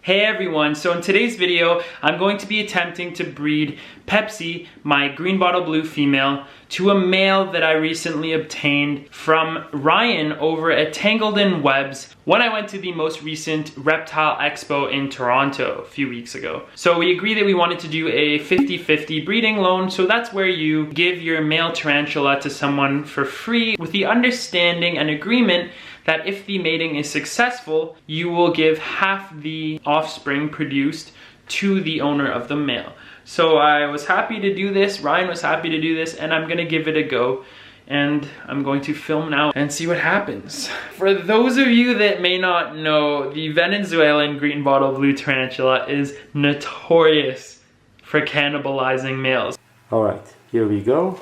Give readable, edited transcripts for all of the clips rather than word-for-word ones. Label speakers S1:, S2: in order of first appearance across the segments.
S1: Hey everyone, so in today's video, I'm going to be attempting to breed Pepsi, my green bottle blue female, to a male that I recently obtained from Ryan over at Tangled in Webs when I went to the most recent Reptile Expo in Toronto a few weeks ago. So we agreed that we wanted to do a 50-50 breeding loan, so that's where you give your male tarantula to someone for free with the understanding and agreement that if the mating is successful, you will give half the offspring produced to the owner of the male. So I was happy to do this, Ryan was happy to do this, and I'm gonna give it a go. And I'm going to film now and see what happens. For those of you that may not know, the Venezuelan green bottle blue tarantula is notorious for cannibalizing males.
S2: Alright, here we go.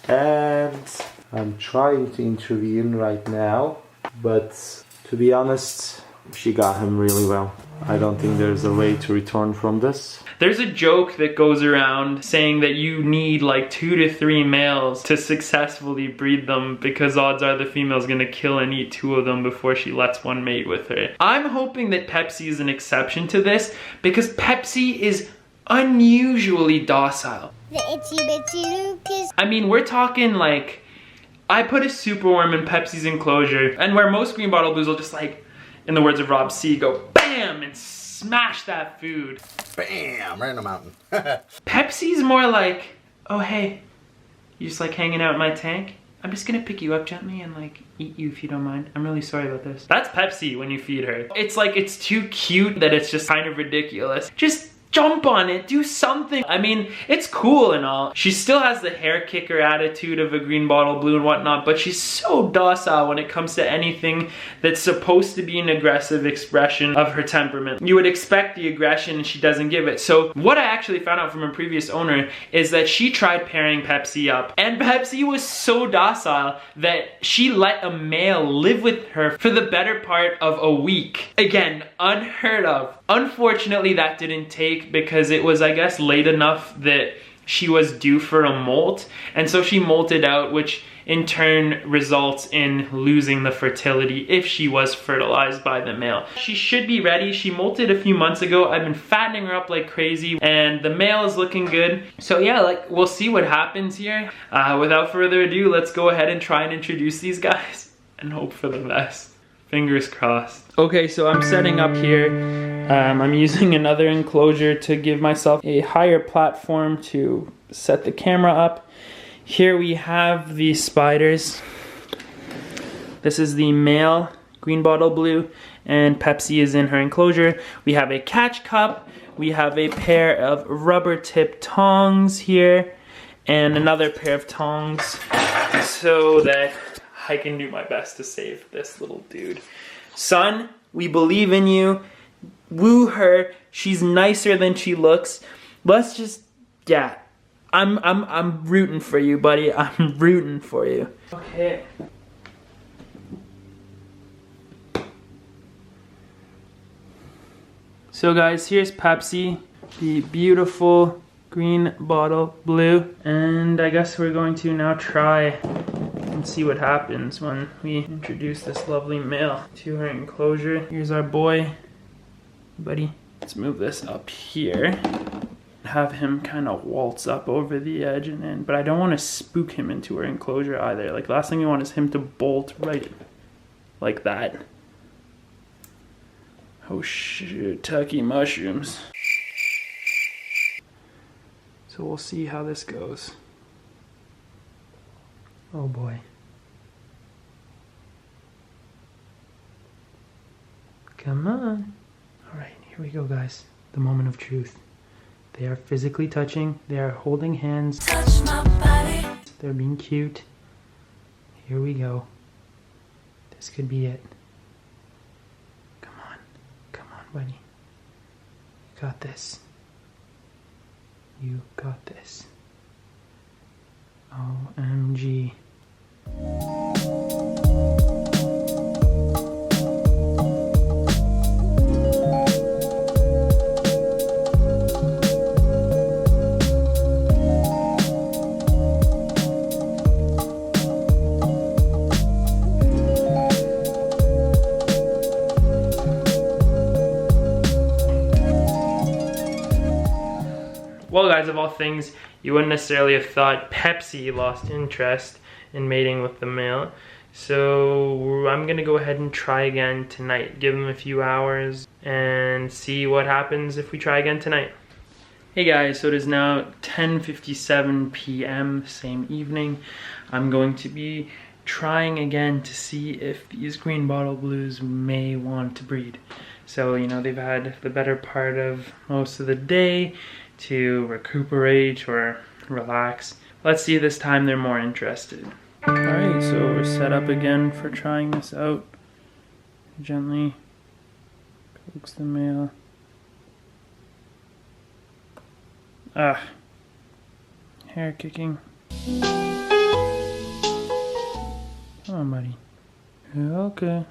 S2: And I'm trying to intervene right now. But to be honest, she got him really well. I don't think there's a way to return from this.
S1: There's a joke that goes around saying that you need like 2 to 3 males to successfully breed them because odds are the female's gonna kill and eat 2 of them before she lets one mate with her. I'm hoping that Pepsi is an exception to this because Pepsi is unusually docile.
S3: The itsy bitsy Lucas.
S1: I mean, we're talking like, I put a superworm in Pepsi's enclosure, and where most green bottle blues will just like, in the words of Rob C, go BAM and smash that food.
S4: BAM, right in the mountain.
S1: Pepsi's more like, oh hey, you just like hanging out in my tank? I'm just gonna pick you up gently and like eat you if you don't mind. I'm really sorry about this. That's Pepsi when you feed her. It's like, it's too cute that it's just kind of ridiculous. Just jump on it, do something. I mean, it's cool and all. She still has the hair kicker attitude of a green bottle blue and whatnot, but she's so docile when it comes to anything that's supposed to be an aggressive expression of her temperament. You would expect the aggression and she doesn't give it. So what I actually found out from a previous owner is that she tried pairing Pepsi up, and Pepsi was so docile that she let a male live with her for the better part of a week. Again, unheard of. Unfortunately, that didn't take because it was, I guess, late enough that she was due for a molt, and so she molted out, which in turn results in losing the fertility if she was fertilized by the male. She should be ready. She molted a few months ago. I've been fattening her up like crazy, and the male is looking good. So yeah, like, we'll see what happens here. Without further ado, let's go ahead and try and introduce these guys and hope for the best. Fingers crossed. Okay, so I'm setting up here. I'm using another enclosure to give myself a higher platform to set the camera up. Here we have the spiders. This is the male green bottle blue, and Pepsi is in her enclosure. We have a catch cup. We have a pair of rubber tip tongs here, and another pair of tongs so that I can do my best to save this little dude. Son, we believe in you. Woo her. She's nicer than she looks. Let's just, yeah. I'm rooting for you, buddy. I'm rooting for you. Okay. So guys, here's Pepsi, the beautiful green bottle blue. And I guess we're going to now try and see what happens when we introduce this lovely male to her enclosure. Here's our boy, buddy. Let's move this up here. Have him kind of waltz up over the edge and in, but I don't want to spook him into her enclosure either. Like, last thing we want is him to bolt right like that. Oh shit, tucky mushrooms. So we'll see how this goes. Oh boy. Come on. All right, here we go, guys. The moment of truth. They are physically touching. They are holding hands.
S3: Touch my body.
S1: They're being cute. Here we go. This could be it. Come on, buddy. You got this. You got this. OMG. Well guys, of all things, you wouldn't necessarily have thought Pepsi lost interest in mating with the male. So I'm gonna go ahead and try again tonight. Give him a few hours and see what happens if we try again tonight. Hey guys, so it is now 10:57 p.m. same evening. I'm going to be trying again to see if these green bottle blues may want to breed. So, you know, they've had the better part of most of the day to recuperate or relax. Let's see this time they're more interested. Alright, so we're set up again for trying this out. Gently coax the male. Ah, hair kicking. Come on, buddy. Okay.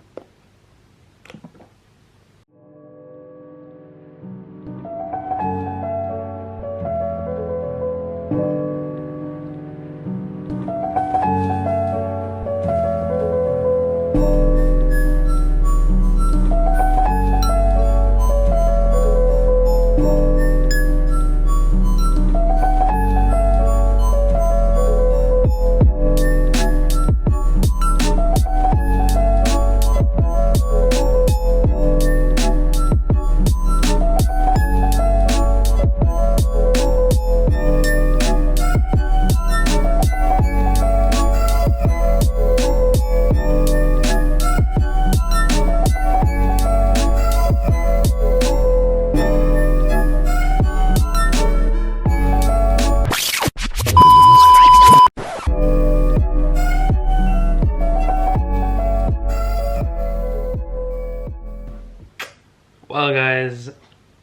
S1: Well guys,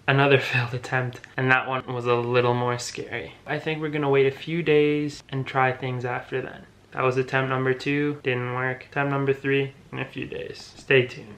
S1: another failed attempt, and that one was a little more scary. I think we're gonna wait a few days and try things after then. That was attempt number 2, didn't work. Attempt number 3 in a few days. Stay tuned.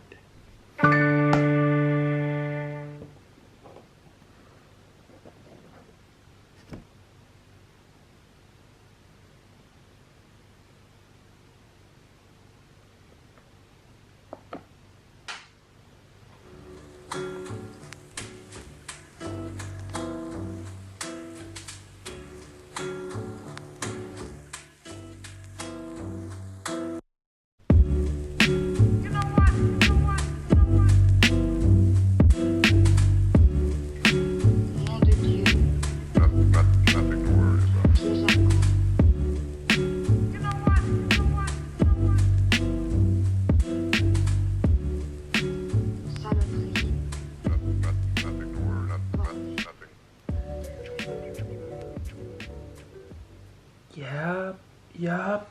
S1: Yup.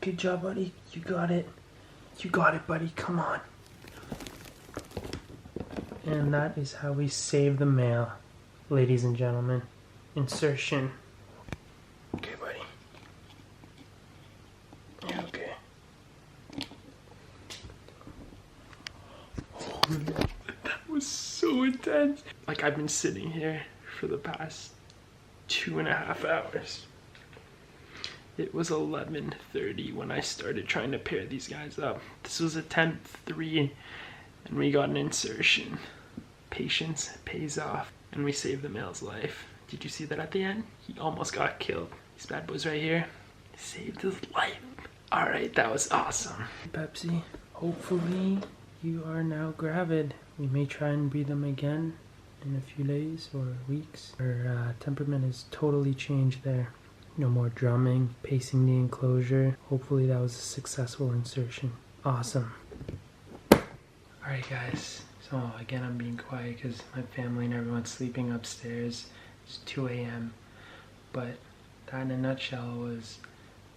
S1: Good job, buddy. You got it. You got it, buddy. Come on. And that is how we save the male, ladies and gentlemen. Insertion. Okay, buddy. Okay. Oh, that was so intense. Like, I've been sitting here for the past 2.5 hours. It was 11:30 when I started trying to pair these guys up. This was attempt 3, and we got an insertion. Patience pays off, and we saved the male's life. Did you see that at the end? He almost got killed. These bad boys right here saved his life. Alright, that was awesome. Pepsi, hopefully you are now gravid. We may try and breed them again in a few days or weeks. Her temperament has totally changed there. No more drumming, pacing the enclosure. Hopefully that was a successful insertion. Awesome. Alright guys, so again I'm being quiet because my family and everyone's sleeping upstairs. It's 2 a.m. But that in a nutshell was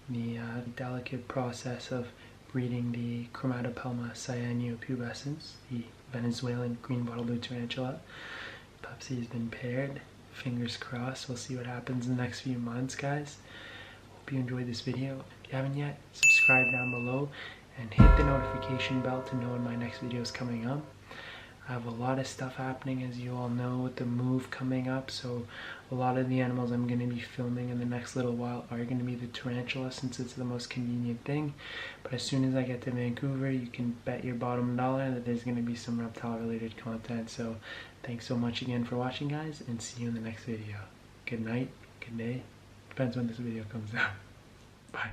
S1: the delicate process of breeding the Chromatopelma cyaneopubescens, the Venezuelan green bottle blue tarantula. Pepsi has been paired. Fingers crossed. We'll see what happens in the next few months, guys. Hope you enjoyed this video. If you haven't yet, subscribe down below and hit the notification bell to know when my next video is coming up. I have a lot of stuff happening, as you all know, with the move coming up. So a lot of the animals I'm going to be filming in the next little while are going to be the tarantula, since it's the most convenient thing. But as soon as I get to Vancouver, you can bet your bottom dollar that there's going to be some reptile related content. So thanks so much again for watching, guys, and see you in the next video. Good night, good day, depends when this video comes out. Bye.